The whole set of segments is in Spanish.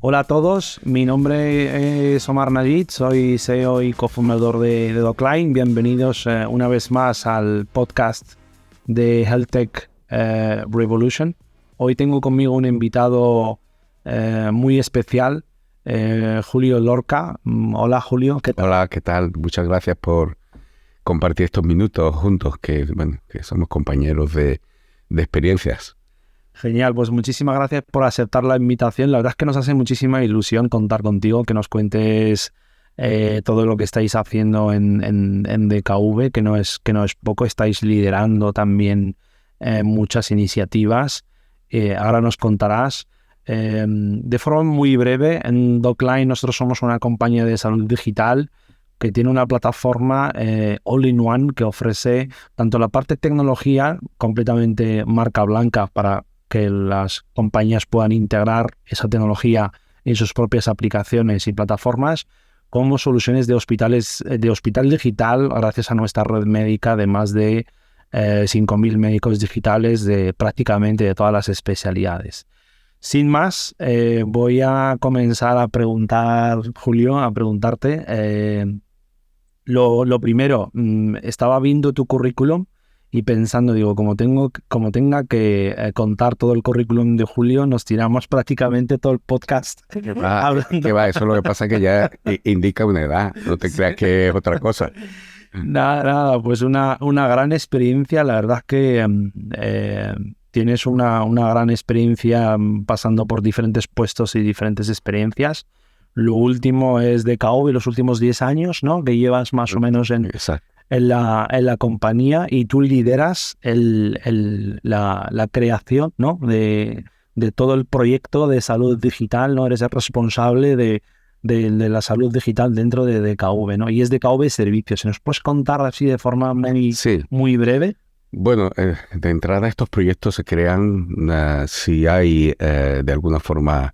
Hola a todos, mi nombre es Omar Najid, soy CEO y cofundador de Docline. Bienvenidos una vez más al podcast de Health Tech Revolution. Hoy tengo conmigo un invitado muy especial, Julio Lorca. Hola Julio, ¿qué tal? Hola, ¿qué tal? Muchas gracias por compartir estos minutos juntos, que somos compañeros de experiencias. Genial, pues muchísimas gracias por aceptar la invitación. La verdad es que nos hace muchísima ilusión contar contigo, que nos cuentes todo lo que estáis haciendo en DKV, que no es poco. Estáis liderando también muchas iniciativas. Ahora nos contarás. De forma muy breve, en Docline nosotros somos una compañía de salud digital que tiene una plataforma all-in-one que ofrece tanto la parte de tecnología, completamente marca blanca para que las compañías puedan integrar esa tecnología en sus propias aplicaciones y plataformas, como soluciones de hospital digital, gracias a nuestra red médica de más de 5.000 médicos digitales de prácticamente de todas las especialidades. Sin más, voy a comenzar a preguntar, Julio, a preguntarte. Lo primero, estaba viendo tu currículum y pensando, digo, como tenga que contar todo el currículum de Julio, nos tiramos prácticamente todo el podcast hablando. ¿Qué va? Eso lo que pasa es que ya indica una edad, no te creas que es otra cosa. Nada, pues una gran experiencia. La verdad es que tienes una gran experiencia pasando por diferentes puestos y diferentes experiencias. Lo último es DKV, los últimos 10 años, ¿no? Que llevas más o menos en la compañía, y tú lideras la creación, ¿no? de todo el proyecto de salud digital, ¿no? Eres el responsable de la salud digital dentro de DKV, ¿no? Y es DKV Servicios. ¿Se nos puedes contar así de forma muy breve? Bueno, de entrada estos proyectos se crean si hay de alguna forma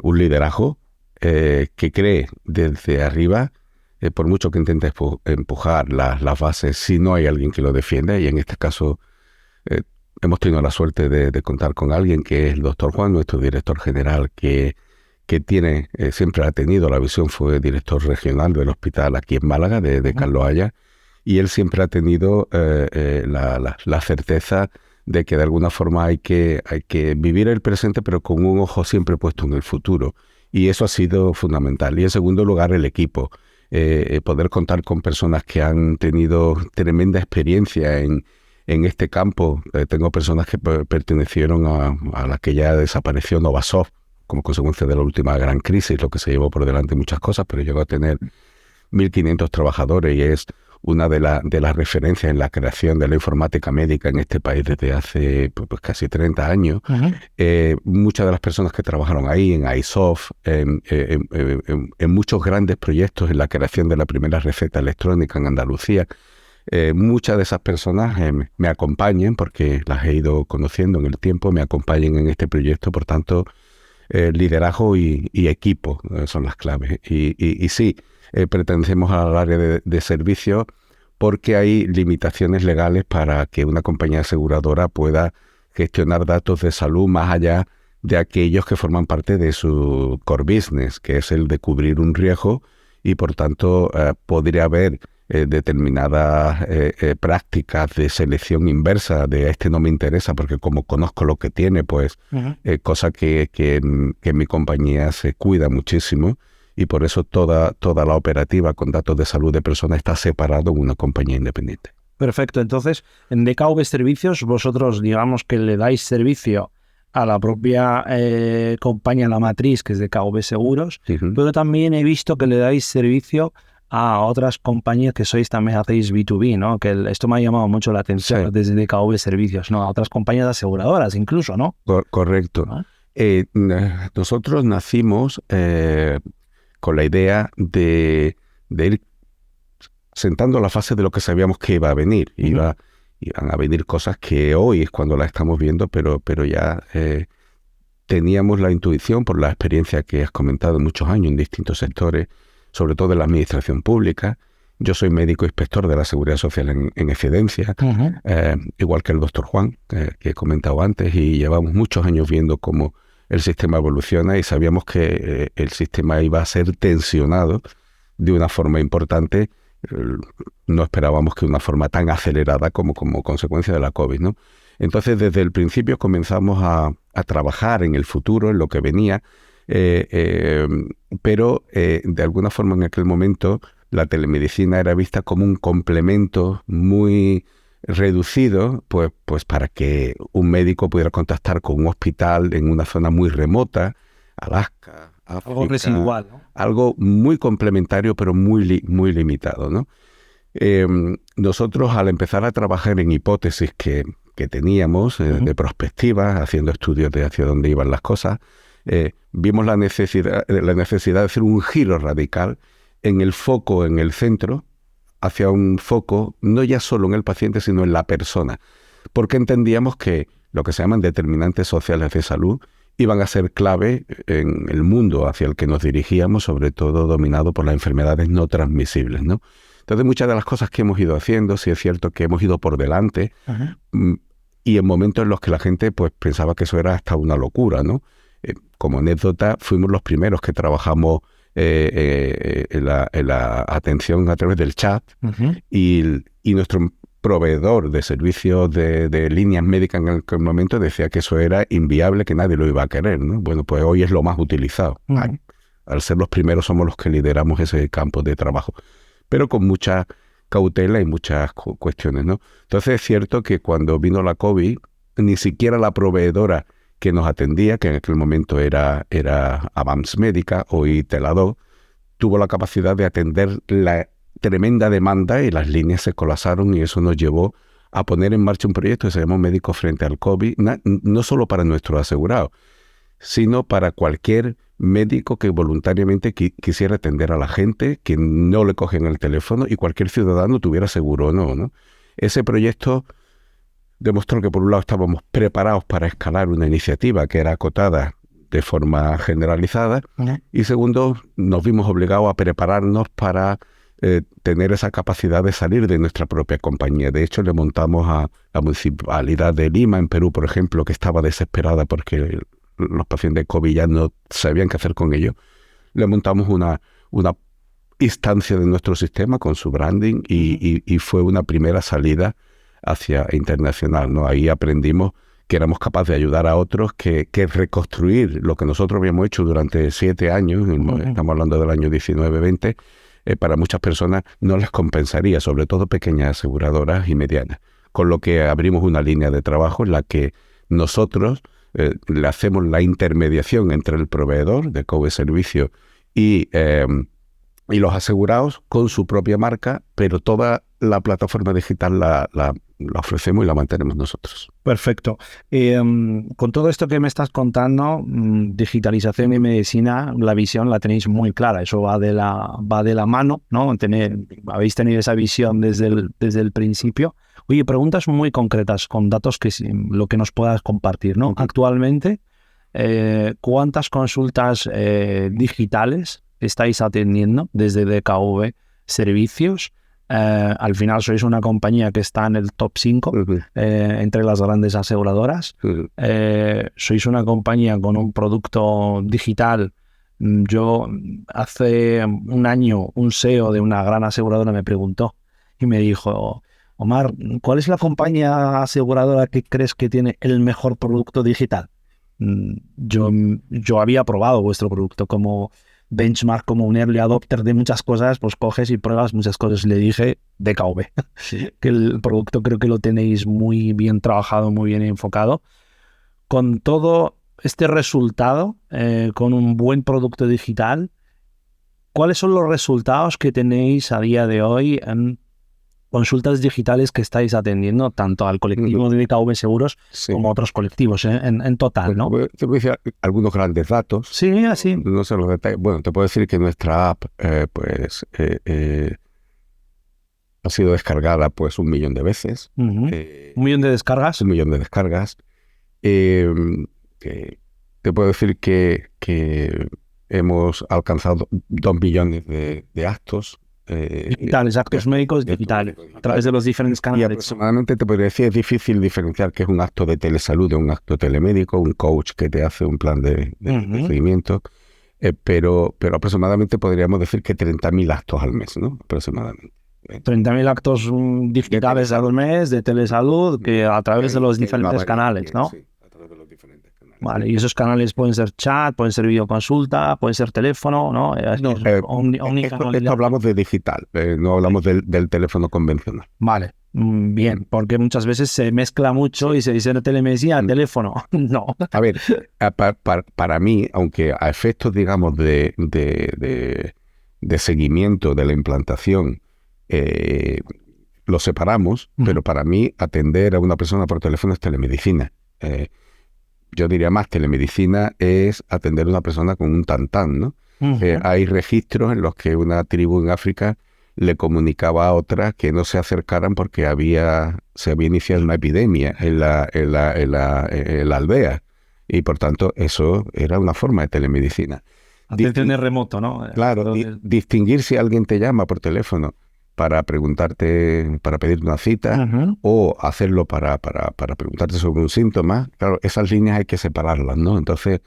un liderazgo que cree desde arriba. Por mucho que intentes empujar las bases, si no hay alguien que lo defienda, y en este caso hemos tenido la suerte de contar con alguien que es el doctor Juan, nuestro director general, que tiene, siempre ha tenido la visión, fue director regional del hospital aquí en Málaga, de Carlos Haya, y él siempre ha tenido la certeza de que de alguna forma hay que vivir el presente, pero con un ojo siempre puesto en el futuro, y eso ha sido fundamental. Y en segundo lugar, el equipo. Poder contar con personas que han tenido tremenda experiencia en este campo. Tengo personas que pertenecieron a la que ya desapareció Novasoft como consecuencia de la última gran crisis, lo que se llevó por delante muchas cosas, pero llegó a tener 1.500 trabajadores y es una de las referencias en la creación de la informática médica en este país desde hace pues, casi 30 años. Uh-huh. Muchas de las personas que trabajaron ahí en iSoft, en muchos grandes proyectos en la creación de la primera receta electrónica en Andalucía, muchas de esas personas me acompañan, porque las he ido conociendo en el tiempo, me acompañan en este proyecto. Por tanto, liderazgo y equipo son las claves. Y sí, pertenecemos al área de servicios porque hay limitaciones legales para que una compañía aseguradora pueda gestionar datos de salud más allá de aquellos que forman parte de su core business, que es el de cubrir un riesgo, y por tanto podría haber determinadas prácticas de selección inversa de este no me interesa porque como conozco lo que tiene, pues uh-huh. Cosa que en mi compañía se cuida muchísimo, y por eso toda la operativa con datos de salud de personas está separado en una compañía independiente. Perfecto. Entonces, en DKV Servicios, vosotros digamos que le dais servicio a la propia compañía, la matriz, que es DKV Seguros, uh-huh. Pero también he visto que le dais servicio a otras compañías que también hacéis B2B, ¿no? Que esto me ha llamado mucho la atención, sí. Desde DKV Servicios, ¿no? A otras compañías aseguradoras incluso, ¿no? Correcto. ¿Ah? Nosotros nacimos con la idea de ir sentando la fase de lo que sabíamos que iba a venir. Uh-huh. Iban a venir cosas que hoy es cuando las estamos viendo, pero ya teníamos la intuición por la experiencia que has comentado en muchos años en distintos sectores, sobre todo en la administración pública. Yo soy médico inspector de la Seguridad Social en excedencia, uh-huh. Igual que el doctor Juan, que he comentado antes, y llevamos muchos años viendo cómo el sistema evoluciona y sabíamos que el sistema iba a ser tensionado de una forma importante. No esperábamos que de una forma tan acelerada como consecuencia de la COVID, ¿no? Entonces, desde el principio comenzamos a trabajar en el futuro, en lo que venía, pero de alguna forma en aquel momento la telemedicina era vista como un complemento muy reducido, pues para que un médico pudiera contactar con un hospital en una zona muy remota, Alaska, África, Algo residual, ¿no? algo muy complementario, pero muy limitado, ¿no? Nosotros, al empezar a trabajar en hipótesis que teníamos de prospectiva, haciendo estudios de hacia dónde iban las cosas, vimos la necesidad de hacer un giro radical en el foco, en el centro, hacia un foco no ya solo en el paciente, sino en la persona, porque entendíamos que lo que se llaman determinantes sociales de salud iban a ser clave en el mundo hacia el que nos dirigíamos, sobre todo dominado por las enfermedades no transmisibles, ¿no? Entonces, muchas de las cosas que hemos ido haciendo, sí es cierto que hemos ido por delante, y en momentos en los que la gente pues pensaba que eso era hasta una locura, ¿no? Como anécdota, fuimos los primeros que trabajamos en la atención a través del chat, y nuestro proveedor de servicios de líneas médicas en aquel momento decía que eso era inviable, que nadie lo iba a querer, ¿no? Bueno, pues hoy es lo más utilizado. Al ser los primeros somos los que lideramos ese campo de trabajo, pero con mucha cautela y muchas cuestiones, ¿no? Entonces es cierto que cuando vino la COVID, ni siquiera la proveedora que nos atendía, que en aquel momento era Avance Médica, hoy Teladoc, tuvo la capacidad de atender la tremenda demanda y las líneas se colapsaron, y eso nos llevó a poner en marcha un proyecto que se llamó Médicos Frente al COVID, no solo para nuestros asegurados, sino para cualquier médico que voluntariamente quisiera atender a la gente, que no le cogen el teléfono, y cualquier ciudadano tuviera seguro o no, ¿no? Ese proyecto demostró que por un lado estábamos preparados para escalar una iniciativa que era acotada de forma generalizada, y segundo, nos vimos obligados a prepararnos para tener esa capacidad de salir de nuestra propia compañía. De hecho, le montamos a la Municipalidad de Lima, en Perú, por ejemplo, que estaba desesperada porque los pacientes COVID ya no sabían qué hacer con ellos. Le montamos una instancia de nuestro sistema con su branding, y fue una primera salida hacia internacional, ¿no? Ahí aprendimos que éramos capaces de ayudar a otros, que reconstruir lo que nosotros habíamos hecho durante 7 años, estamos hablando del año 19-20, para muchas personas no les compensaría, sobre todo pequeñas aseguradoras y medianas. Con lo que abrimos una línea de trabajo en la que nosotros le hacemos la intermediación entre el proveedor de COVID servicio y los asegurados con su propia marca, pero toda la plataforma digital la ofrecemos y la mantenemos nosotros. Perfecto. Con todo esto que me estás contando, digitalización y medicina, la visión la tenéis muy clara. Eso va de la mano, ¿no? Habéis tenido esa visión desde el principio. Oye, preguntas muy concretas con datos lo que nos puedas compartir, ¿no? Actualmente, ¿cuántas consultas digitales estáis atendiendo desde DKV Servicios? Al final sois una compañía que está en el top 5 entre las grandes aseguradoras. Sois una compañía con un producto digital. Yo hace un año un CEO de una gran aseguradora me preguntó y me dijo: Omar, ¿cuál es la compañía aseguradora que crees que tiene el mejor producto digital? Yo había probado vuestro producto como benchmark, como un early adopter de muchas cosas, pues coges y pruebas muchas cosas. Le dije DKV, que el producto creo que lo tenéis muy bien trabajado, muy bien enfocado. Con todo este resultado, con un buen producto digital, ¿cuáles son los resultados que tenéis a día de hoy en consultas digitales que estáis atendiendo tanto al colectivo de DKV Seguros como a otros colectivos en total, ¿no? Te voy a decir algunos grandes datos. Sí, así. No sé los detalles. Bueno, te puedo decir que nuestra app ha sido descargada pues 1 millón de veces. 1 millón de descargas. 1 millón de descargas. Te puedo decir que hemos alcanzado 2 millones de actos Digitales, actos médicos digitales, a través de los diferentes Y canales. aproximadamente te podría decir, es difícil diferenciar qué es un acto de telesalud de un acto telemédico, un coach que te hace un plan de seguimiento, pero aproximadamente podríamos decir que 30.000 actos al mes, ¿no? Aproximadamente. 30.000 actos digitales al mes de telesalud que a través de los diferentes canales, ¿no? Sí, a través de los diferentes canales. Vale, y esos canales pueden ser chat, pueden ser videoconsulta, pueden ser teléfono, ¿no? Esto hablamos de digital, no hablamos del teléfono convencional. Vale, bien, porque muchas veces se mezcla mucho y se dice telemedicina, teléfono. No. A ver, para mí, aunque a efectos, digamos, de seguimiento de la implantación, lo separamos, pero para mí atender a una persona por teléfono es telemedicina. Yo diría más, telemedicina es atender a una persona con un tantán, ¿no? Hay registros en los que una tribu en África le comunicaba a otra que no se acercaran porque se había iniciado una epidemia en la aldea. Y por tanto, eso era una forma de telemedicina. Atención de remoto, ¿no? Claro, distinguir si alguien te llama por teléfono para preguntarte, para pedirte una cita, o hacerlo para preguntarte sobre un síntoma. Claro, esas líneas hay que separarlas, ¿no? Entonces,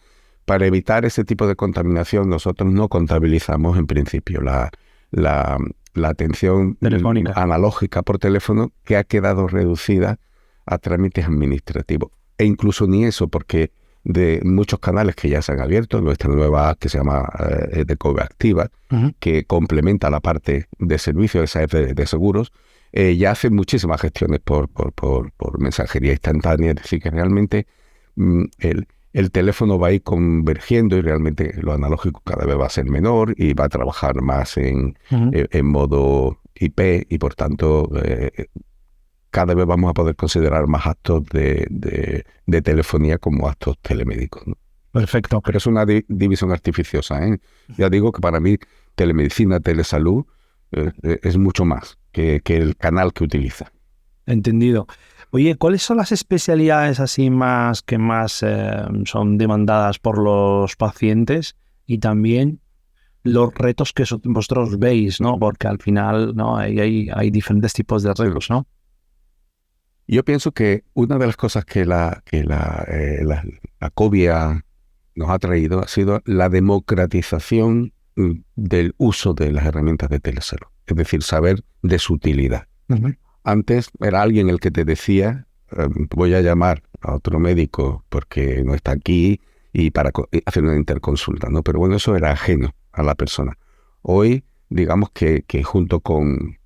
para evitar ese tipo de contaminación, nosotros no contabilizamos en principio la atención telefónica analógica por teléfono, que ha quedado reducida a trámites administrativos. E incluso ni eso, porque de muchos canales que ya se han abierto, nuestra nueva app que se llama de COVID Activa, que complementa la parte de servicios, esa es de seguros, ya hace muchísimas gestiones por mensajería instantánea, es decir, que realmente el teléfono va a ir convergiendo y realmente lo analógico cada vez va a ser menor y va a trabajar más en modo IP y por tanto cada vez vamos a poder considerar más actos de telefonía como actos telemédicos, ¿no? Perfecto. Pero es una división artificiosa, ¿eh? Ya digo que para mí telemedicina, telesalud es mucho más que el canal que utiliza. Entendido. Oye, ¿cuáles son las especialidades así que más son demandadas por los pacientes y también los retos que vosotros veis, ¿no? Porque al final, ¿no? hay diferentes tipos de retos, ¿no? Yo pienso que una de las cosas que la COVID nos ha traído ha sido la democratización del uso de las herramientas de telesalud, es decir, saber de su utilidad. Antes era alguien el que te decía, voy a llamar a otro médico porque no está aquí y para hacer una interconsulta, ¿no? Pero bueno, eso era ajeno a la persona. Hoy, digamos que junto con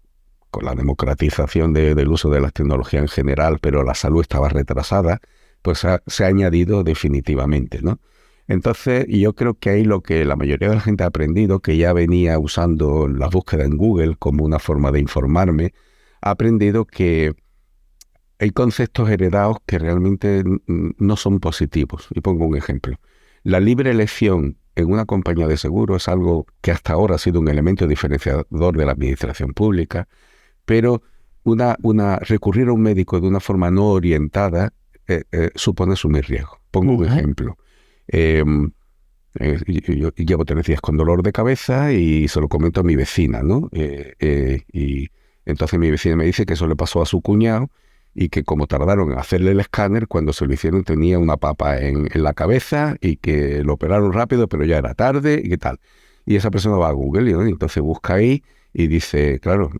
la democratización del uso de las tecnologías en general, pero la salud estaba retrasada, pues se ha añadido definitivamente, ¿no? Entonces, yo creo que ahí lo que la mayoría de la gente ha aprendido, que ya venía usando la búsqueda en Google como una forma de informarme, ha aprendido que hay conceptos heredados que realmente no son positivos. Y pongo un ejemplo. La libre elección en una compañía de seguro es algo que hasta ahora ha sido un elemento diferenciador de la administración pública, pero recurrir a un médico de una forma no orientada supone asumir riesgo. Pongo un ejemplo. Yo llevo 3 días con dolor de cabeza y se lo comento a mi vecina, ¿no? Y entonces mi vecina me dice que eso le pasó a su cuñado y que como tardaron en hacerle el escáner, cuando se lo hicieron tenía una papa en la cabeza y que lo operaron rápido, pero ya era tarde y qué tal. Y esa persona va a Google, ¿no? Y entonces busca ahí y dice, claro,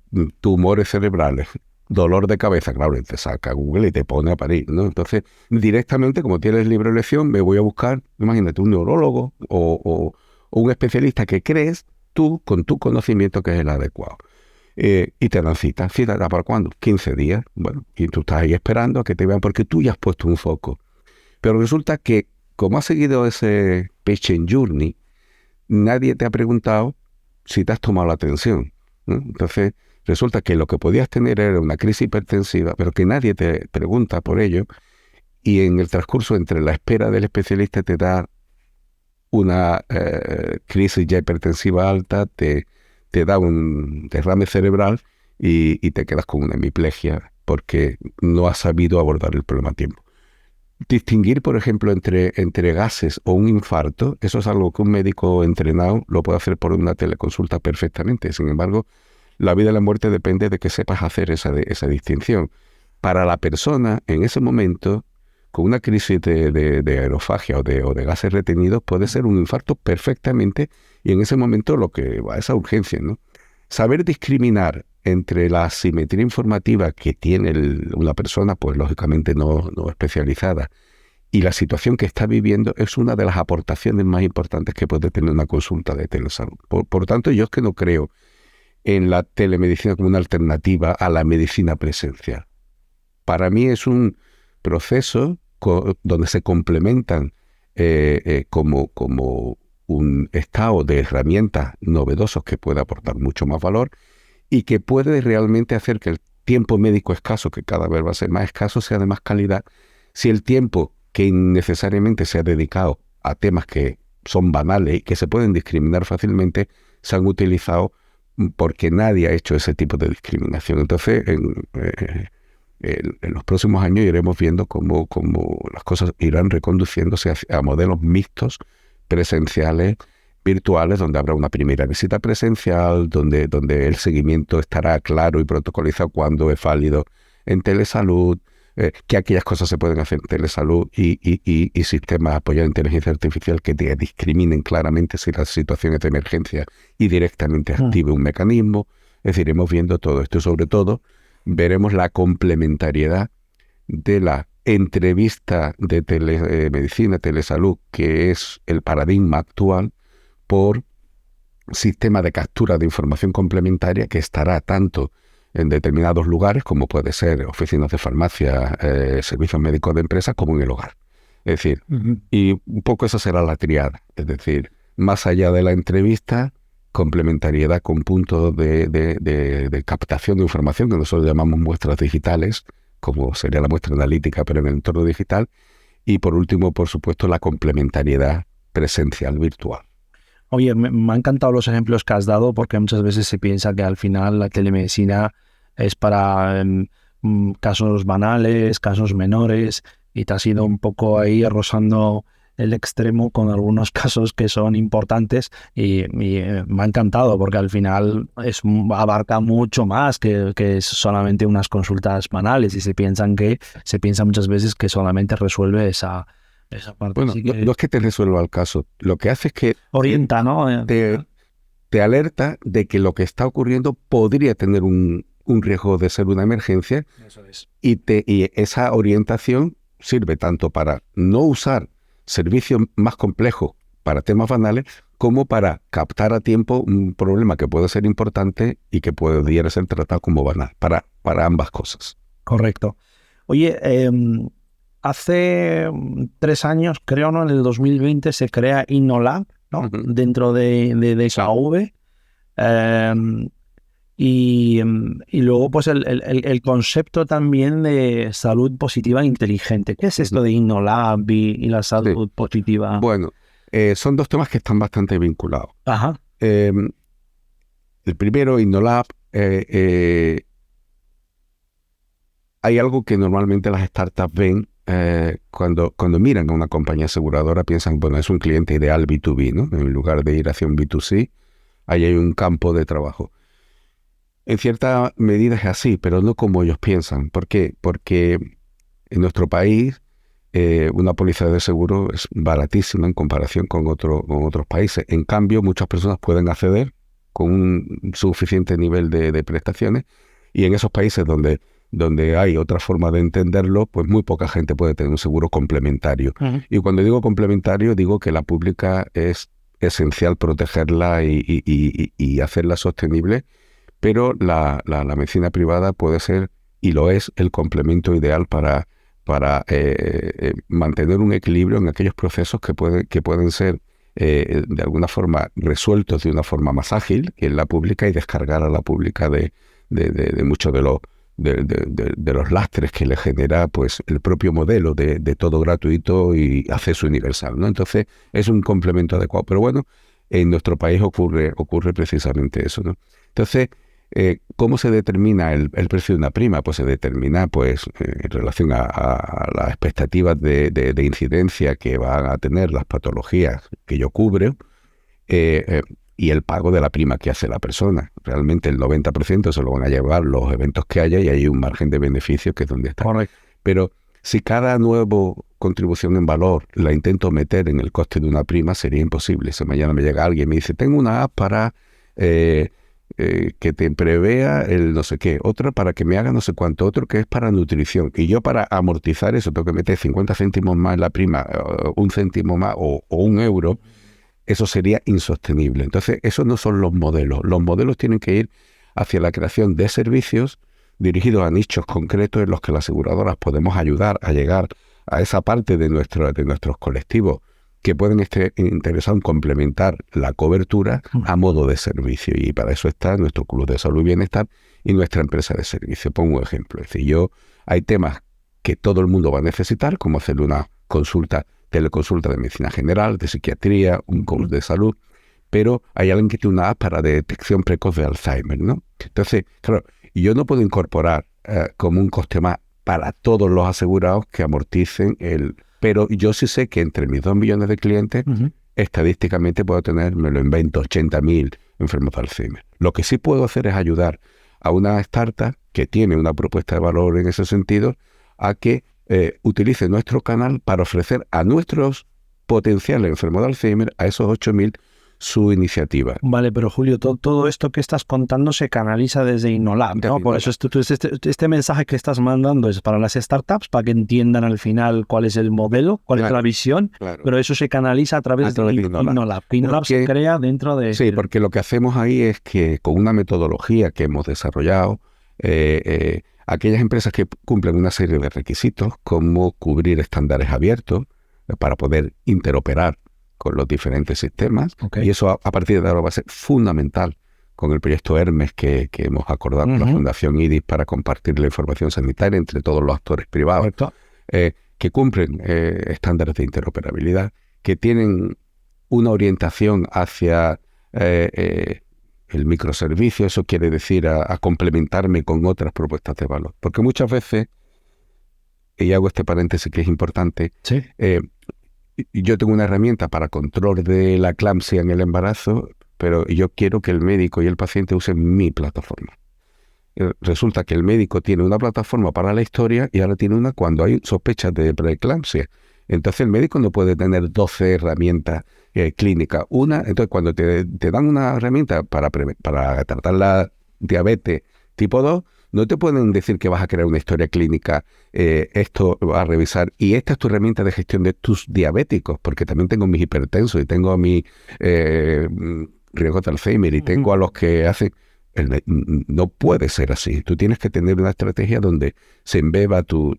tumores cerebrales, dolor de cabeza, claro, y te saca Google y te pone a parir, ¿no? Entonces, directamente, como tienes libre elección, me voy a buscar, imagínate, un neurólogo o un especialista que crees tú, con tu conocimiento, que es el adecuado. Y te dan cita ¿para cuándo? 15 días. Bueno, y tú estás ahí esperando a que te vean porque tú ya has puesto un foco. Pero resulta que, como has seguido ese patient journey, nadie te ha preguntado si te has tomado la atención, ¿no? Entonces, resulta que lo que podías tener era una crisis hipertensiva, pero que nadie te pregunta por ello, y en el transcurso entre la espera del especialista te da una crisis ya hipertensiva alta, te da un derrame cerebral y te quedas con una hemiplegia porque no has sabido abordar el problema a tiempo. Distinguir, por ejemplo, entre gases o un infarto, eso es algo que un médico entrenado lo puede hacer por una teleconsulta perfectamente. Sin embargo, la vida y la muerte depende de que sepas hacer esa distinción. Para la persona, en ese momento, con una crisis de aerofagia o de gases retenidos, puede ser un infarto perfectamente, y en ese momento lo que va es a urgencia, ¿no? Saber discriminar entre la asimetría informativa que tiene una persona, pues lógicamente no especializada, y la situación que está viviendo es una de las aportaciones más importantes que puede tener una consulta de telesalud. Por tanto, yo es que no creo en la telemedicina como una alternativa a la medicina presencial. Para mí es un proceso donde se complementan como un estado de herramientas novedosos que puede aportar mucho más valor y que puede realmente hacer que el tiempo médico escaso, que cada vez va a ser más escaso, sea de más calidad. Si el tiempo que innecesariamente se ha dedicado a temas que son banales y que se pueden discriminar fácilmente, se han utilizado porque nadie ha hecho ese tipo de discriminación. Entonces, en los próximos años iremos viendo cómo las cosas irán reconduciéndose a modelos mixtos, presenciales, virtuales, donde habrá una primera visita presencial, donde el seguimiento estará claro y protocolizado cuando es válido en telesalud, que aquellas cosas se pueden hacer en telesalud y sistemas apoyados en inteligencia artificial que te discriminen claramente si la situación es de emergencia y directamente active un mecanismo. Es decir, iremos viendo todo esto y sobre todo veremos la complementariedad de la entrevista de telemedicina, telesalud, que es el paradigma actual, por sistema de captura de información complementaria que estará tanto en determinados lugares, como puede ser oficinas de farmacia, servicios médicos de empresas, como en el hogar. Es decir, y un poco esa será la triada. Es decir, más allá de la entrevista, complementariedad con puntos de captación de información, que nosotros llamamos muestras digitales, como sería la muestra analítica, pero en el entorno digital. Y por último, por supuesto, la complementariedad presencial virtual. Oye, me han encantado los ejemplos que has dado, porque muchas veces se piensa que al final la telemedicina es para casos banales, casos menores, y te has ido un poco ahí rozando el extremo con algunos casos que son importantes y me ha encantado, porque al final abarca mucho más que solamente unas consultas banales, y se piensa muchas veces que solamente resuelve esa parte. Bueno, no es que te resuelva el caso. Lo que hace es que orienta, ¿no? Te alerta de que lo que está ocurriendo podría tener un riesgo de ser una emergencia. Eso es. Y esa orientación sirve tanto para no usar servicios más complejos para temas banales, como para captar a tiempo un problema que puede ser importante y que pudiera ser tratado como banal, para ambas cosas. Correcto. Oye, hace 3 años, creo, ¿no? En el 2020 se crea InnoLab, ¿no? Dentro de KV. Y luego, pues, el concepto también de salud positiva inteligente. ¿Qué es esto de InnoLab y la salud positiva? Bueno, son dos temas que están bastante vinculados. Ajá. El primero, InnoLab, hay algo que normalmente las startups ven cuando miran a una compañía aseguradora, piensan, bueno, es un cliente ideal B2B, ¿no? En lugar de ir hacia un B2C, ahí hay un campo de trabajo. En cierta medida es así, pero no como ellos piensan. ¿Por qué? Porque en nuestro país una póliza de seguro es baratísima en comparación con otros países. En cambio, muchas personas pueden acceder con un suficiente nivel de prestaciones, y en esos países donde hay otra forma de entenderlo, pues muy poca gente puede tener un seguro complementario. Y cuando digo complementario, digo que la pública es esencial protegerla y hacerla sostenible, pero la medicina privada puede ser, y lo es, el complemento ideal para mantener un equilibrio en aquellos procesos que pueden ser de alguna forma resueltos de una forma más ágil que en la pública, y descargar a la pública de muchos de los lastres que le genera, pues, el propio modelo de todo gratuito y acceso universal, ¿no? Entonces es un complemento adecuado. Pero bueno, en nuestro país ocurre precisamente eso, ¿no? Entonces, ¿cómo se determina el precio de una prima? Pues se determina, pues, en relación a las expectativas de incidencia que van a tener las patologías que yo cubro, y el pago de la prima que hace la persona. Realmente el 90% se lo van a llevar los eventos que haya y hay un margen de beneficio que es donde está. Correcto. Pero si cada nueva contribución en valor la intento meter en el coste de una prima, sería imposible. Si mañana me llega alguien y me dice, tengo una app para que te prevea el no sé qué, otra para que me haga no sé cuánto, otro que es para nutrición. Y yo para amortizar eso tengo que meter 50 céntimos más en la prima, un céntimo más o un euro. Eso sería insostenible. Entonces, esos no son los modelos. Los modelos tienen que ir hacia la creación de servicios dirigidos a nichos concretos en los que las aseguradoras podemos ayudar a llegar a esa parte de nuestros colectivos que pueden estar interesados en complementar la cobertura a modo de servicio. Y para eso está nuestro Club de Salud y Bienestar y nuestra empresa de servicio. Pongo un ejemplo. Es decir, hay temas que todo el mundo va a necesitar, como hacerle una teleconsulta de medicina general, de psiquiatría, un coach de salud, pero hay alguien que tiene una app para detección precoz de Alzheimer, ¿no? Entonces, claro, yo no puedo incorporar como un coste más para todos los asegurados que amorticen pero yo sí sé que entre mis 2 millones de clientes, estadísticamente puedo tener, me lo invento, 80.000 enfermos de Alzheimer. Lo que sí puedo hacer es ayudar a una startup que tiene una propuesta de valor en ese sentido a que utilice nuestro canal para ofrecer a nuestros potenciales enfermos de Alzheimer, a esos 8.000, su iniciativa. Vale, pero Julio, todo esto que estás contando se canaliza desde Innolab, ¿no? Por eso este mensaje que estás mandando es para las startups, para que entiendan al final cuál es el modelo, cuál es la visión, pero eso se canaliza a través de Innolab. Innolab se crea dentro de... Sí, porque lo que hacemos ahí es que con una metodología que hemos desarrollado, aquellas empresas que cumplen una serie de requisitos, como cubrir estándares abiertos para poder interoperar con los diferentes sistemas, y eso a partir de ahora va a ser fundamental con el proyecto Hermes que hemos acordado con la Fundación IDIS para compartir la información sanitaria entre todos los actores privados, que cumplen estándares de interoperabilidad, que tienen una orientación hacia el microservicio. Eso quiere decir a complementarme con otras propuestas de valor. Porque muchas veces, y hago este paréntesis que es importante, ¿sí? Yo tengo una herramienta para control de la eclampsia en el embarazo, pero yo quiero que el médico y el paciente usen mi plataforma. Resulta que el médico tiene una plataforma para la historia y ahora tiene una cuando hay sospechas de preeclampsia. Entonces el médico no puede tener 12 herramientas clínicas. Entonces cuando te dan una herramienta para tratar la diabetes tipo 2, no te pueden decir que vas a crear una historia clínica, esto va a revisar, y esta es tu herramienta de gestión de tus diabéticos, porque también tengo mis hipertensos y tengo a mi riesgo de Alzheimer y tengo a los que hacen... No puede ser así. Tú tienes que tener una estrategia donde se embeba tu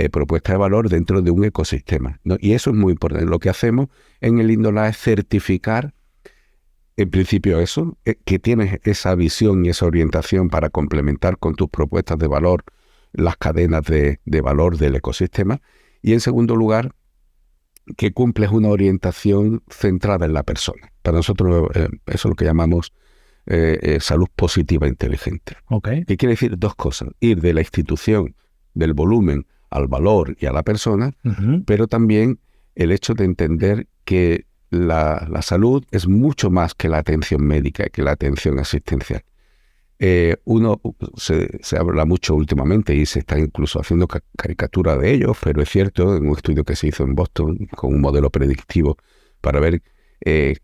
propuesta de valor dentro de un ecosistema, ¿no? Y eso es muy importante. Lo que hacemos en el Innolab es certificar, en principio eso, que tienes esa visión y esa orientación para complementar con tus propuestas de valor las cadenas de valor del ecosistema. Y en segundo lugar, que cumples una orientación centrada en la persona. Para nosotros eso es lo que llamamos salud positiva inteligente. ¿Qué quiere decir? Dos cosas. Ir de la institución, del volumen, al valor y a la persona, pero también el hecho de entender que la salud es mucho más que la atención médica, que la atención asistencial. Se habla mucho últimamente y se está incluso haciendo caricatura de ello, pero es cierto, en un estudio que se hizo en Boston con un modelo predictivo para ver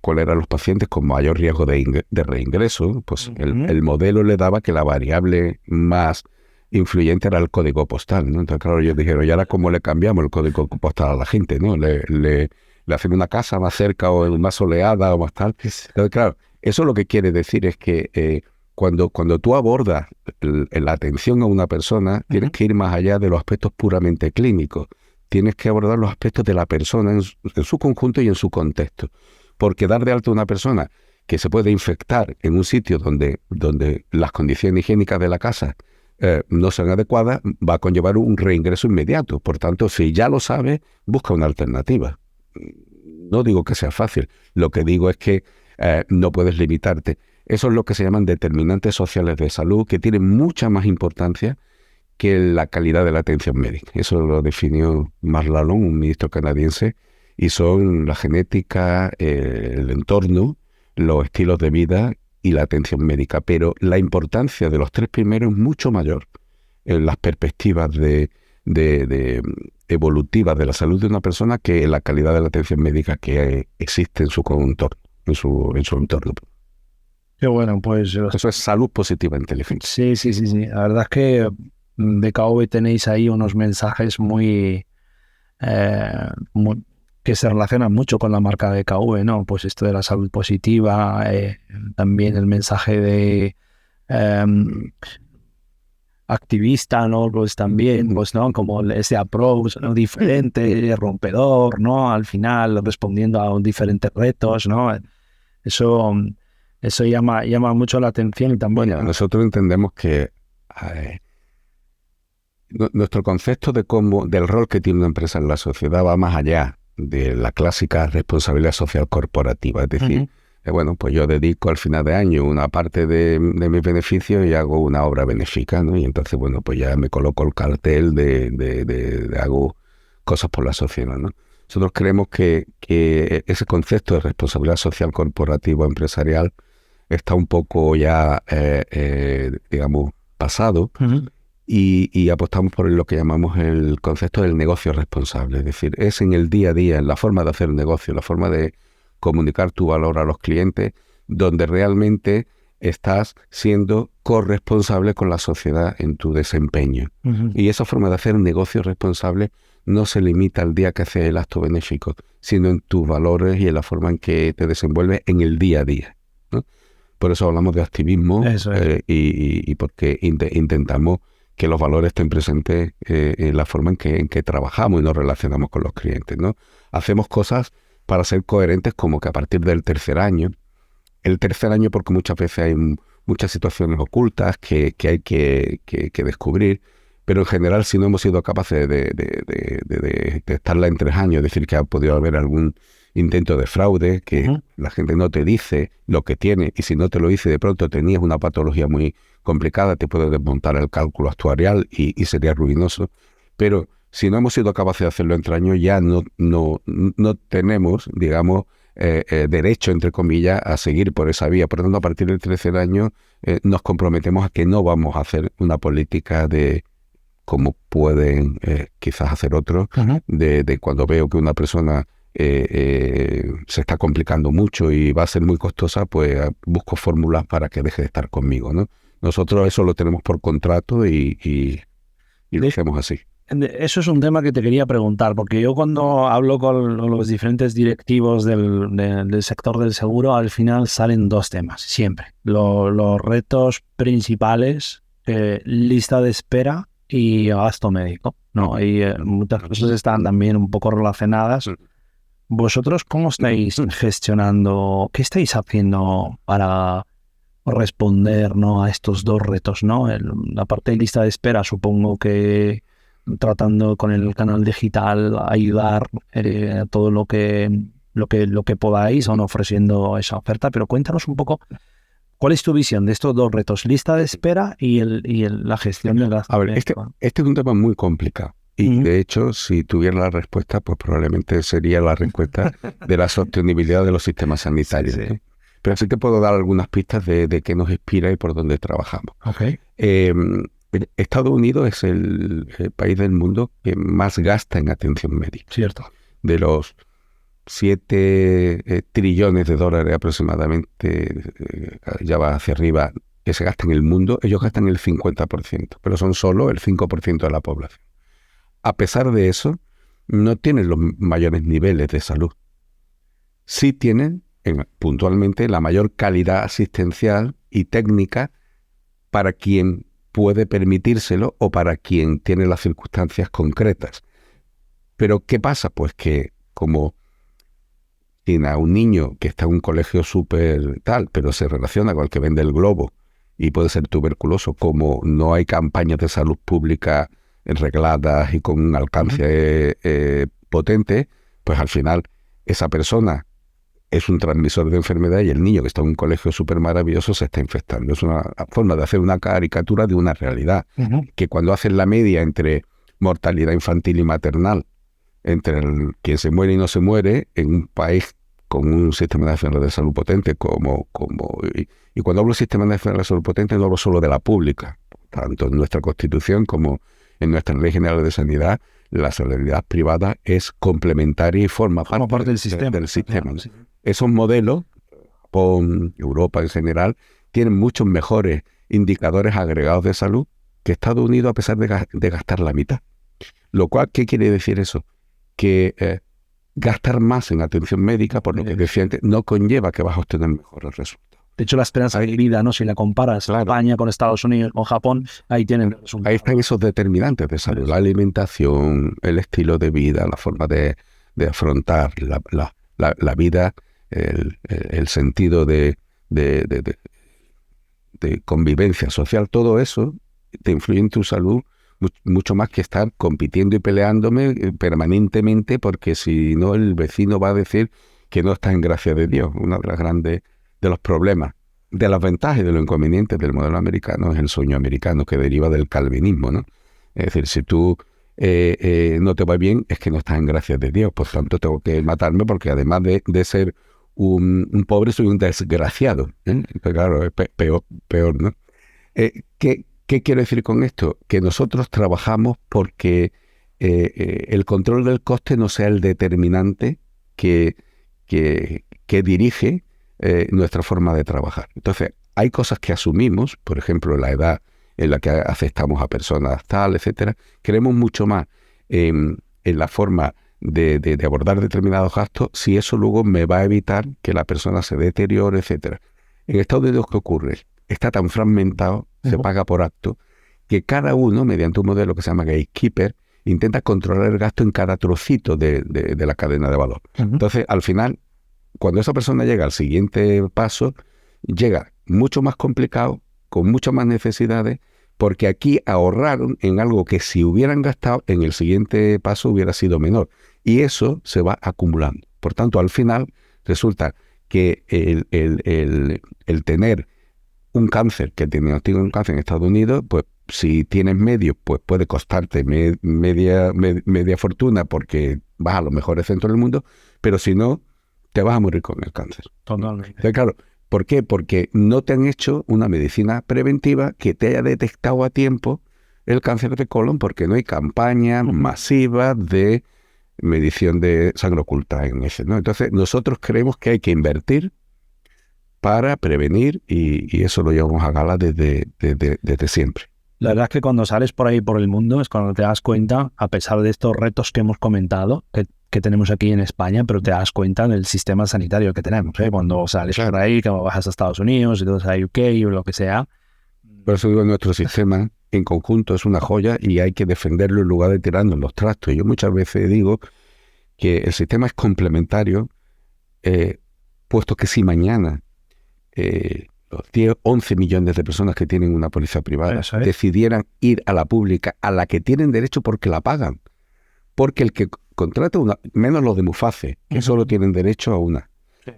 cuáles eran los pacientes con mayor riesgo de reingreso, pues el modelo le daba que la variable más influyente era el código postal, ¿no? Entonces, claro, ellos dijeron, ¿y ahora cómo le cambiamos el código postal a la gente, ¿no? Le hacen una casa más cerca o más soleada o más tal. Entonces, claro, eso lo que quiere decir es que cuando tú abordas la atención a una persona, tienes que ir más allá de los aspectos puramente clínicos. Tienes que abordar los aspectos de la persona en su conjunto y en su contexto. Porque dar de alta a una persona que se puede infectar en un sitio donde las condiciones higiénicas de la casa no sean adecuadas, va a conllevar un reingreso inmediato. Por tanto, si ya lo sabes, busca una alternativa. No digo que sea fácil, lo que digo es que no puedes limitarte. Eso es lo que se llaman determinantes sociales de salud, que tienen mucha más importancia que la calidad de la atención médica. Eso lo definió Mark Lalonde, un ministro canadiense, y son la genética, el entorno, los estilos de vida y la atención médica. Pero la importancia de los 3 primeros es mucho mayor en las perspectivas evolutivas de la salud de una persona que en la calidad de la atención médica que existe en su entorno, en su entorno. Qué bueno, pues Eso es salud positiva inteligente. sí, sí, sí, sí. La verdad es que de KV tenéis ahí unos mensajes que se relacionan mucho con la marca de KV, ¿no? Pues esto de la salud positiva, también el mensaje de activista, ¿no? Pues también, pues, ¿no? Como ese approach, ¿no? Diferente, rompedor, ¿no? Al final, respondiendo a diferentes retos, ¿no? Eso, eso llama mucho la atención y también... Bueno, nosotros entendemos que nuestro concepto del rol que tiene una empresa en la sociedad va más allá de la clásica responsabilidad social corporativa. Es decir, bueno, pues yo dedico al final de año una parte de mis beneficios y hago una obra benéfica, ¿no? Y entonces, bueno, pues ya me coloco el cartel de hago cosas por la sociedad, ¿no? Nosotros creemos que ese concepto de responsabilidad social corporativa empresarial está un poco ya, digamos, pasado. Y apostamos por lo que llamamos el concepto del negocio responsable. Es decir, es en el día a día, en la forma de hacer negocio, la forma de comunicar tu valor a los clientes, donde realmente estás siendo corresponsable con la sociedad en tu desempeño. Y esa forma de hacer negocio responsable no se limita al día que haces el acto benéfico, sino en tus valores y en la forma en que te desenvuelves en el día a día, ¿no? Por eso hablamos de activismo y porque intentamos que los valores estén presentes en la forma en que trabajamos y nos relacionamos con los clientes, ¿no? Hacemos cosas para ser coherentes, como que a partir del tercer año porque muchas veces hay muchas situaciones ocultas que hay que descubrir, pero en general si no hemos sido capaces de estarla en 3 años, es decir, que ha podido haber algún intento de fraude, que la gente no te dice lo que tiene, y si no te lo dice de pronto tenías una patología muy complicada, te puede desmontar el cálculo actuarial y sería ruinoso. Pero si no hemos sido capaces de hacerlo en 3 años, ya no tenemos, digamos, derecho, entre comillas, a seguir por esa vía. Por lo tanto, a partir del 13 año nos comprometemos a que no vamos a hacer una política de como pueden quizás hacer otros, de cuando veo que una persona se está complicando mucho y va a ser muy costosa, pues busco fórmulas para que deje de estar conmigo, ¿no? Nosotros eso lo tenemos por contrato y lo hacemos así. Eso es un tema que te quería preguntar, porque yo cuando hablo con los diferentes directivos del sector del seguro, al final salen 2 temas, siempre. Los retos principales, lista de espera y gasto médico, ¿no? Y muchas cosas están también un poco relacionadas. ¿Vosotros cómo estáis gestionando, qué estáis haciendo para responder, ¿no?, a estos 2 retos, ¿no? La parte de lista de espera, supongo que tratando con el canal digital ayudar a todo lo que podáis, ofreciendo esa oferta, pero cuéntanos un poco cuál es tu visión de estos 2 retos, lista de espera y la gestión del gasto. A ver, este es un tema muy complicado. Y de hecho, si tuviera la respuesta, pues probablemente sería la respuesta de la sostenibilidad de los sistemas sanitarios. Sí. ¿No? Pero sí te puedo dar algunas pistas de qué nos inspira y por dónde trabajamos. Estados Unidos es el país del mundo que más gasta en atención médica. Cierto. De los 7 trillones de dólares aproximadamente, ya va hacia arriba, que se gasta en el mundo, ellos gastan el 50%, pero son solo el 5% de la población. A pesar de eso, no tienen los mayores niveles de salud. Sí tienen puntualmente la mayor calidad asistencial y técnica para quien puede permitírselo o para quien tiene las circunstancias concretas. Pero ¿qué pasa? Pues que como tiene a un niño que está en un colegio súper tal, pero se relaciona con el que vende el globo y puede ser tuberculoso, como no hay campañas de salud pública regladas y con un alcance potente, pues al final esa persona es un transmisor de enfermedad y el niño que está en un colegio súper maravilloso se está infectando. Es una forma de hacer una caricatura de una realidad, que cuando hacen la media entre mortalidad infantil y maternal, entre quien se muere y no se muere, en un país con un sistema nacional de salud potente y cuando hablo de sistema nacional de salud potente no hablo solo de la pública, tanto en nuestra Constitución como en nuestra Ley General de Sanidad, la sanidad privada es complementaria y forma parte del sistema. Del sistema. Claro, ¿no? sí. Esos modelos, Japón, Europa en general, tienen muchos mejores indicadores agregados de salud que Estados Unidos, a pesar de gastar la mitad. Lo cual, ¿qué quiere decir eso? Que gastar más en atención médica, por lo que decía antes, no conlleva que vas a obtener mejores resultados. De hecho, la esperanza de vida, ¿no? Si la comparas España con Estados Unidos, con Japón, ahí tienen resultados. Ahí están esos determinantes de salud, la alimentación, el estilo de vida, la forma de afrontar la vida, el sentido de convivencia social, todo eso te influye en tu salud mucho más que estar compitiendo y peleándome permanentemente, porque si no el vecino va a decir que no estás en gracia de Dios. Uno de los grandes de los problemas, de las ventajas y de los inconvenientes del modelo americano es el sueño americano que deriva del calvinismo, ¿no? Es decir, si tú no te va bien, es que no estás en gracia de Dios, por tanto tengo que matarme porque además de ser un pobre, soy un desgraciado, ¿eh? Pues claro, es peor, ¿no? ¿Qué quiero decir con esto? Que nosotros trabajamos porque el control del coste no sea el determinante que dirige nuestra forma de trabajar. Entonces, hay cosas que asumimos, por ejemplo, la edad en la que aceptamos a personas tal, etcétera. Creemos mucho más en la forma de abordar determinados gastos si eso luego me va a evitar que la persona se deteriore, etcétera. En Estados Unidos, ¿qué ocurre? Está tan fragmentado, se paga por acto, que cada uno, mediante un modelo que se llama gatekeeper, intenta controlar el gasto en cada trocito de la cadena de valor. Entonces, al final, cuando esa persona llega al siguiente paso, llega mucho más complicado, con muchas más necesidades, porque aquí ahorraron en algo que si hubieran gastado en el siguiente paso hubiera sido menor. Y eso se va acumulando. Por tanto, al final resulta que el tener un cáncer, que tiene un cáncer en Estados Unidos, pues si tienes medios, pues puede costarte media fortuna porque vas a los mejores centros del mundo, pero si no, te vas a morir con el cáncer. Totalmente. Entonces, claro, ¿por qué? Porque no te han hecho una medicina preventiva que te haya detectado a tiempo el cáncer de colon, porque no hay campaña masiva de medición de sangre oculta en ese, ¿no? Entonces, nosotros creemos que hay que invertir para prevenir y eso lo llevamos a gala desde siempre. La verdad es que cuando sales por ahí por el mundo es cuando te das cuenta, a pesar de estos retos que hemos comentado, que tenemos aquí en España, pero te das cuenta del sistema sanitario que tenemos, ¿eh? Cuando sales por ahí, cuando bajas a Estados Unidos y todo a UK o lo que sea. Por eso digo, nuestro sistema en conjunto es una joya y hay que defenderlo en lugar de tirarnos en los trastos. Yo muchas veces digo que el sistema es complementario, puesto que si mañana los 10, 11 millones de personas que tienen una póliza privada decidieran ir a la pública, a la que tienen derecho porque la pagan, porque el que contrata una, menos los de Muface, que solo tienen derecho a una,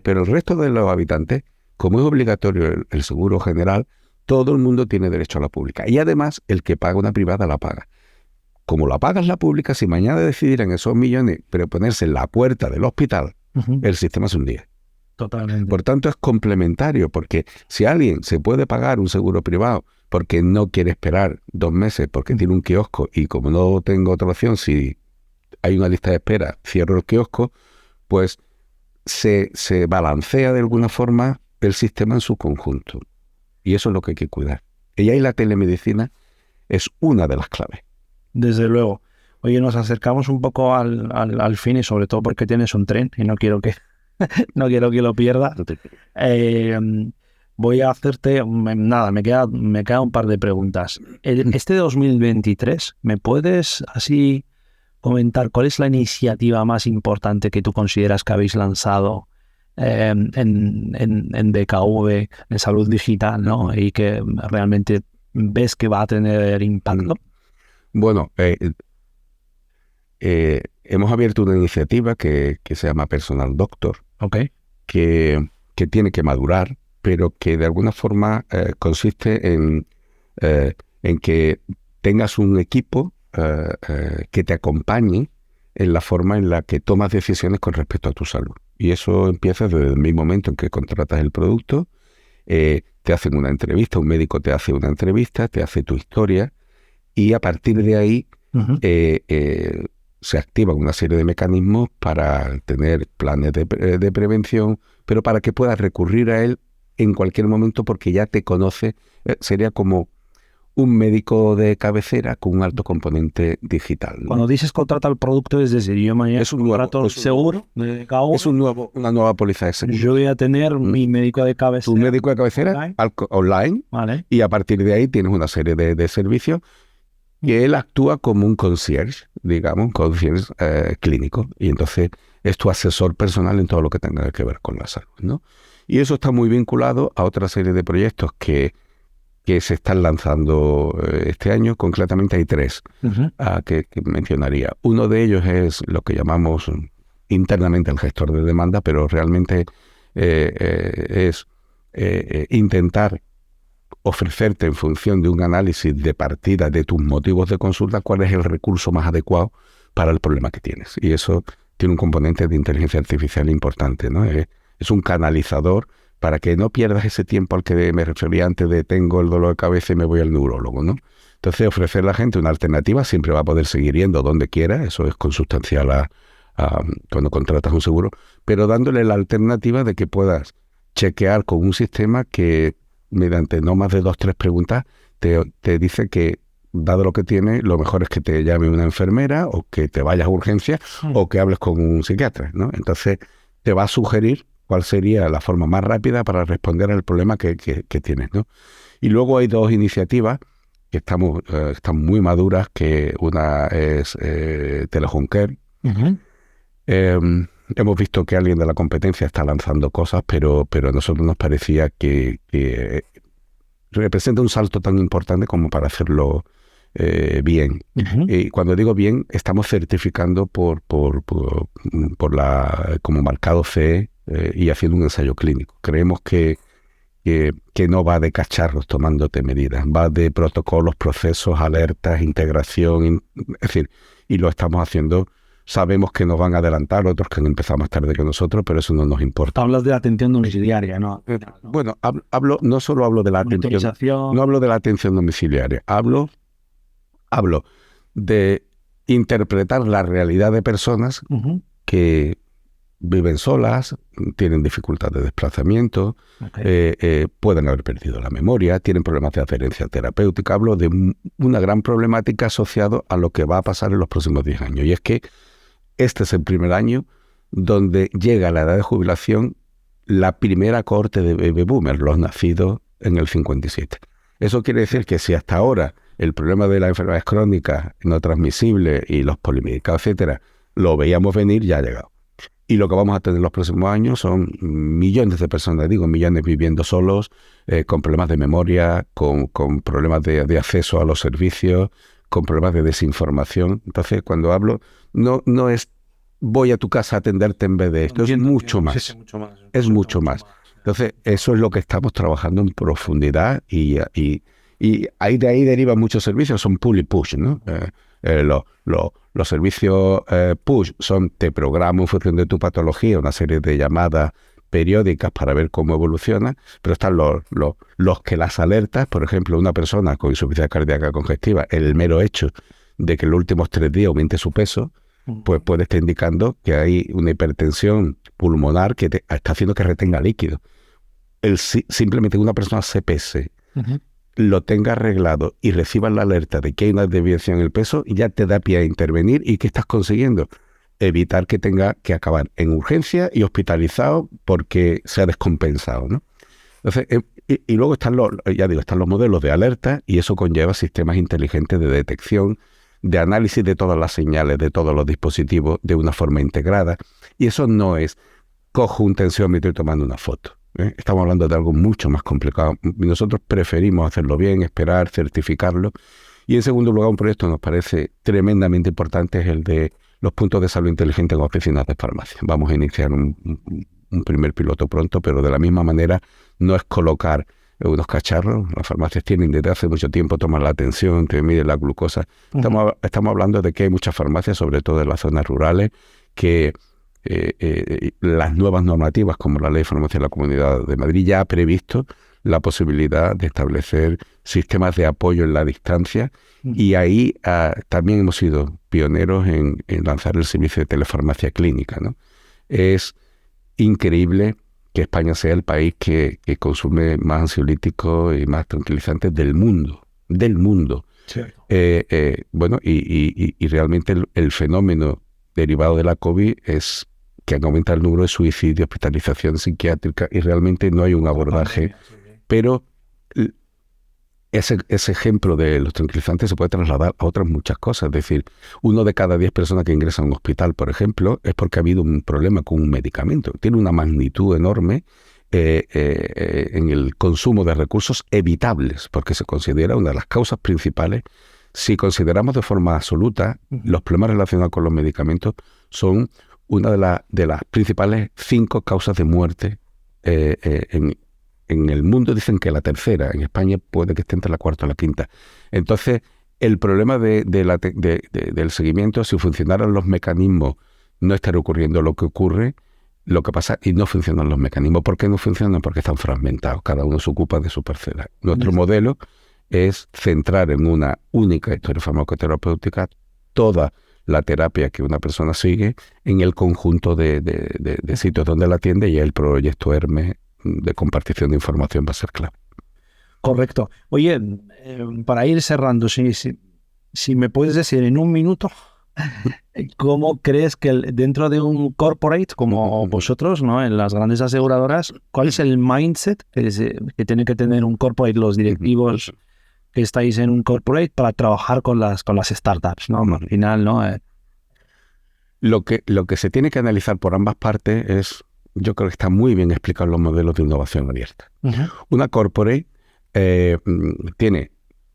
pero el resto de los habitantes, como es obligatorio el seguro general, todo el mundo tiene derecho a la pública, y además el que paga una privada la paga. Como la pagas la pública, si mañana decidieran esos millones pero ponerse en la puerta del hospital, el sistema se hundía. Totalmente. Por tanto, es complementario, porque si alguien se puede pagar un seguro privado porque no quiere esperar 2 meses porque tiene un kiosco y como no tengo otra opción, si hay una lista de espera, cierro el kiosco, pues se balancea de alguna forma el sistema en su conjunto. Y eso es lo que hay que cuidar. Y ahí la telemedicina es una de las claves. Desde luego. Oye, nos acercamos un poco al fin y sobre todo porque tienes un tren y no quiero que lo pierdas. Voy a hacerte, nada, me queda un par de preguntas. Este 2023, ¿me puedes así comentar cuál es la iniciativa más importante que tú consideras que habéis lanzado en DKV, en salud digital, ¿no? Y que realmente ves que va a tener impacto? Bueno, hemos abierto una iniciativa que se llama Personal Doctor, que tiene que madurar, pero que de alguna forma consiste en que tengas un equipo que te acompañe en la forma en la que tomas decisiones con respecto a tu salud. Y eso empieza desde el mismo momento en que contratas el producto, te hacen una entrevista, un médico te hace una entrevista, te hace tu historia, y a partir de ahí se activan una serie de mecanismos para tener planes de prevención, pero para que puedas recurrir a él en cualquier momento porque ya te conoce. Sería como un médico de cabecera con un alto componente digital, ¿no? Cuando dices contrata el producto, es decir, yo mañana es un nuevo seguro de KV, es una nueva póliza de seguro. yo voy a tener mi médico de cabecera. Tu médico de cabecera online, vale. Y a partir de ahí tienes una serie de servicios que él actúa como un concierge, digamos, un concierge clínico, y entonces es tu asesor personal en todo lo que tenga que ver con la salud, ¿no? Y eso está muy vinculado a otra serie de proyectos que se están lanzando este año. Concretamente hay 3 que mencionaría. Uno de ellos es lo que llamamos internamente el gestor de demanda, pero realmente es intentar ofrecerte en función de un análisis de partida de tus motivos de consulta cuál es el recurso más adecuado para el problema que tienes. Y eso tiene un componente de inteligencia artificial importante, ¿no? Es un canalizador para que no pierdas ese tiempo al que me refería antes de tengo el dolor de cabeza y me voy al neurólogo, ¿no? Entonces, ofrecer a la gente una alternativa, siempre va a poder seguir yendo donde quiera, eso es consustancial a cuando contratas un seguro, pero dándole la alternativa de que puedas chequear con un sistema que, mediante no más de 2 o 3 preguntas, te dice que, dado lo que tiene, lo mejor es que te llame una enfermera o que te vayas a urgencias o que hables con un psiquiatra, ¿no? Entonces, te va a sugerir cuál sería la forma más rápida para responder al problema que tienes, ¿no? Y luego hay 2 iniciativas que están muy maduras, que una es Telehome Care. Hemos visto que alguien de la competencia está lanzando cosas, pero a nosotros nos parecía que representa un salto tan importante como para hacerlo bien. Y cuando digo bien, estamos certificando como marcado CE y haciendo un ensayo clínico. Creemos que no va de cacharros tomándote medidas, va de protocolos, procesos, alertas, integración, es decir, y lo estamos haciendo. Sabemos que nos van a adelantar otros que han empezado más tarde que nosotros, pero eso no nos importa. Hablas de atención domiciliaria, ¿no? Bueno, no solo hablo de la atención, no hablo de la atención domiciliaria, hablo de interpretar la realidad de personas que viven solas, tienen dificultad de desplazamiento, pueden haber perdido la memoria, tienen problemas de adherencia terapéutica. Hablo de una gran problemática asociada a lo que va a pasar en los próximos 10 años. Y es que este es el primer año donde llega a la edad de jubilación la primera cohorte de baby boomers, los nacidos en el 57. Eso quiere decir que si hasta ahora el problema de las enfermedades crónicas no transmisibles y los polimedicados, etcétera, lo veíamos venir, ya ha llegado. Y lo que vamos a tener en los próximos años son millones de personas, millones viviendo solos, con problemas de memoria, con problemas de acceso a los servicios, con problemas de desinformación. Entonces, cuando hablo, no es voy a tu casa a atenderte en vez de esto, es mucho más. Es mucho más. Entonces, eso es lo que estamos trabajando en profundidad y de ahí derivan muchos servicios, son pull y push, ¿no? Los servicios push son, te programo en función de tu patología una serie de llamadas periódicas para ver cómo evoluciona, pero están los que las alertas. Por ejemplo, una persona con insuficiencia cardíaca congestiva, el mero hecho de que en los últimos 3 días aumente su peso, pues puede estar indicando que hay una hipertensión pulmonar que te está haciendo que retenga líquido. Simplemente que una persona se pese, lo tenga arreglado y reciba la alerta de que hay una desviación en el peso, ya te da pie a intervenir. ¿Y qué estás consiguiendo? Evitar que tenga que acabar en urgencia y hospitalizado porque se ha descompensado, ¿no? Entonces, y luego están los modelos de alerta, y eso conlleva sistemas inteligentes de detección, de análisis de todas las señales, de todos los dispositivos de una forma integrada. Y eso no es cojo un tensiómetro y tomando una foto. Estamos hablando de algo mucho más complicado. Nosotros preferimos hacerlo bien, esperar, certificarlo. Y en segundo lugar, un proyecto que nos parece tremendamente importante es el de los puntos de salud inteligentes en oficinas de farmacia. Vamos a iniciar un primer piloto pronto, pero de la misma manera no es colocar unos cacharros. Las farmacias tienen desde hace mucho tiempo, toman la tensión, te miden la glucosa. Estamos hablando de que hay muchas farmacias, sobre todo en las zonas rurales, que las nuevas normativas, como la Ley de Farmacia de la Comunidad de Madrid, ya ha previsto la posibilidad de establecer sistemas de apoyo en la distancia, y ahí también hemos sido pioneros en lanzar el servicio de telefarmacia clínica, ¿no? Es increíble que España sea el país que consume más ansiolíticos y más tranquilizantes del mundo. Cierto. Bueno, y realmente el fenómeno derivado de la COVID es que han aumentado el número de suicidios, hospitalización psiquiátrica, y realmente no hay un abordaje. Pero ese ejemplo de los tranquilizantes se puede trasladar a otras muchas cosas. Es decir, 1 de cada 10 personas que ingresan a un hospital, por ejemplo, es porque ha habido un problema con un medicamento. Tiene una magnitud enorme en el consumo de recursos evitables, porque se considera una de las causas principales. Si consideramos de forma absoluta, los problemas relacionados con los medicamentos son una de las principales 5 causas de muerte en el mundo. Dicen que la tercera, en España puede que esté entre la cuarta o la quinta. Entonces, el problema del seguimiento, si funcionaran los mecanismos, no estaría ocurriendo lo que ocurre, lo que pasa, y no funcionan los mecanismos. ¿Por qué no funcionan? Porque están fragmentados, cada uno se ocupa de su parcela. Nuestro modelo es centrar en una única historia farmacoterapéutica toda la terapia que una persona sigue en el conjunto de sitios donde la atiende, y el proyecto Hermes de compartición de información va a ser clave. Correcto. Oye, para ir cerrando, si me puedes decir en un minuto, ¿cómo crees que dentro de un corporate como vosotros, ¿no?, en las grandes aseguradoras, cuál es el mindset que tiene que tener un corporate, los directivos que estáis en un corporate, para trabajar con las startups, ¿no? Al final, ¿no? Lo que se tiene que analizar por ambas partes es, yo creo que está muy bien explicado en los modelos de innovación abierta. Una corporate tiene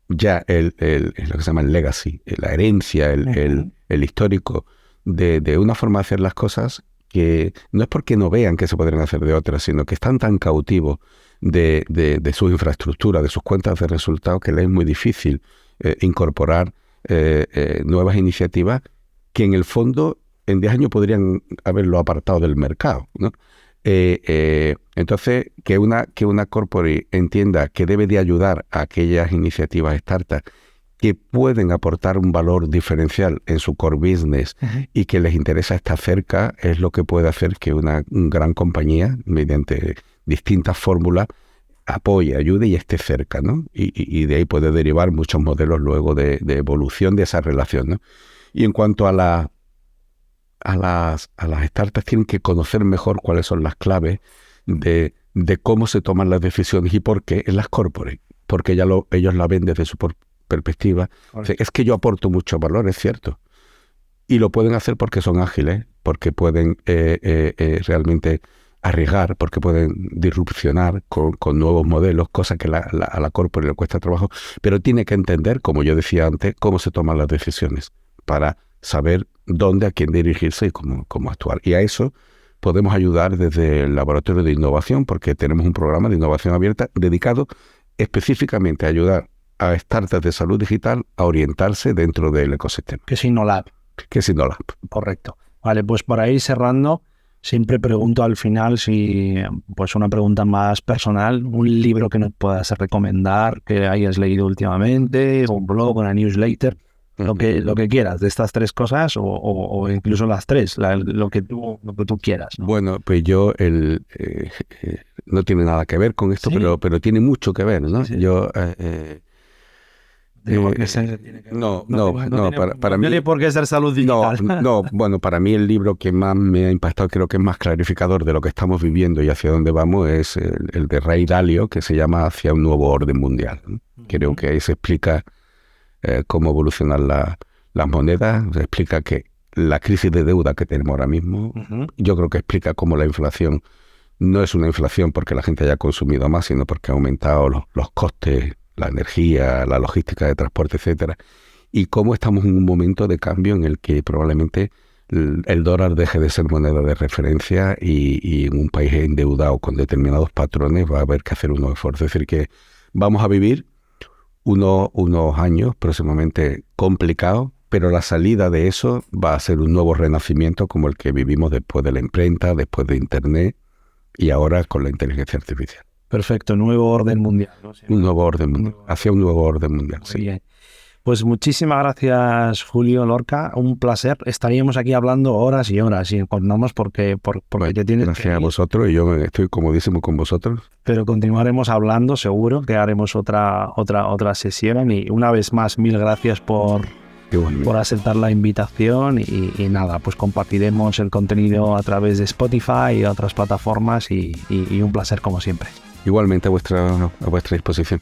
ya lo que se llama el legacy, la herencia, el histórico de una forma de hacer las cosas, que no es porque no vean que se podrían hacer de otras, sino que están tan cautivos de su infraestructura, de sus cuentas de resultados, que les es muy difícil incorporar nuevas iniciativas que en el fondo en 10 años podrían haberlo apartado del mercado, ¿no? Entonces, que una corporate entienda que debe de ayudar a aquellas iniciativas startups que pueden aportar un valor diferencial en su core business y que les interesa estar cerca, es lo que puede hacer que una gran compañía, mediante distintas fórmulas, apoye, ayude y esté cerca, ¿no? Y de ahí puede derivar muchos modelos luego de evolución de esa relación, ¿no? Y en cuanto a las startups, tienen que conocer mejor cuáles son las claves de cómo se toman las decisiones y por qué en las corporates, porque ellos la ven desde su perspectiva. O sea, es que yo aporto mucho valor, es cierto, y lo pueden hacer porque son ágiles, porque pueden realmente arriesgar, porque pueden disrupcionar con nuevos modelos, cosa que a la corporate le cuesta trabajo, pero tiene que entender, como yo decía antes, cómo se toman las decisiones para saber dónde, a quién dirigirse y cómo actuar. Y a eso podemos ayudar desde el Laboratorio de Innovación, porque tenemos un programa de innovación abierta dedicado específicamente a ayudar a startups de salud digital a orientarse dentro del ecosistema. Que es InnoLab. Correcto. Vale, pues para ir cerrando, siempre pregunto al final, si pues una pregunta más personal, un libro que nos puedas recomendar, que hayas leído últimamente, un blog, una newsletter, lo que quieras, de estas 3 cosas, o incluso las 3, lo que tú quieras, ¿no? Bueno, pues yo no tiene nada que ver con esto, ¿sí? pero tiene mucho que ver, ¿no? Sí. Yo para mí no tiene por qué ser salud digital. Bueno, para mí el libro que más me ha impactado, creo que es más clarificador de lo que estamos viviendo y hacia dónde vamos, es el de Ray Dalio, que se llama Hacia un nuevo orden mundial. Creo que ahí se explica cómo evolucionan las monedas, se explica que la crisis de deuda que tenemos ahora mismo, yo creo que explica cómo la inflación no es una inflación porque la gente haya consumido más, sino porque ha aumentado los costes, la energía, la logística de transporte, etcétera, y cómo estamos en un momento de cambio en el que probablemente el dólar deje de ser moneda de referencia y en un país endeudado con determinados patrones va a haber que hacer un nuevo esfuerzo. Es decir, que vamos a vivir unos años próximamente complicados, pero la salida de eso va a ser un nuevo renacimiento como el que vivimos después de la imprenta, después de Internet y ahora con la inteligencia artificial. Perfecto, nuevo orden mundial, ¿no? Un nuevo orden mundial, hacia un nuevo orden mundial. Muy bien. Pues muchísimas gracias, Julio Lorca, un placer. Estaríamos aquí hablando horas y horas y encontramos porque Bueno, te tienes gracias que ir, a vosotros y yo estoy comodísimo con vosotros. pero continuaremos hablando seguro, que haremos otra sesión y una vez más, mil gracias por aceptar la invitación y nada, pues compartiremos el contenido a través de Spotify y otras plataformas y un placer como siempre. Igualmente a vuestra disposición.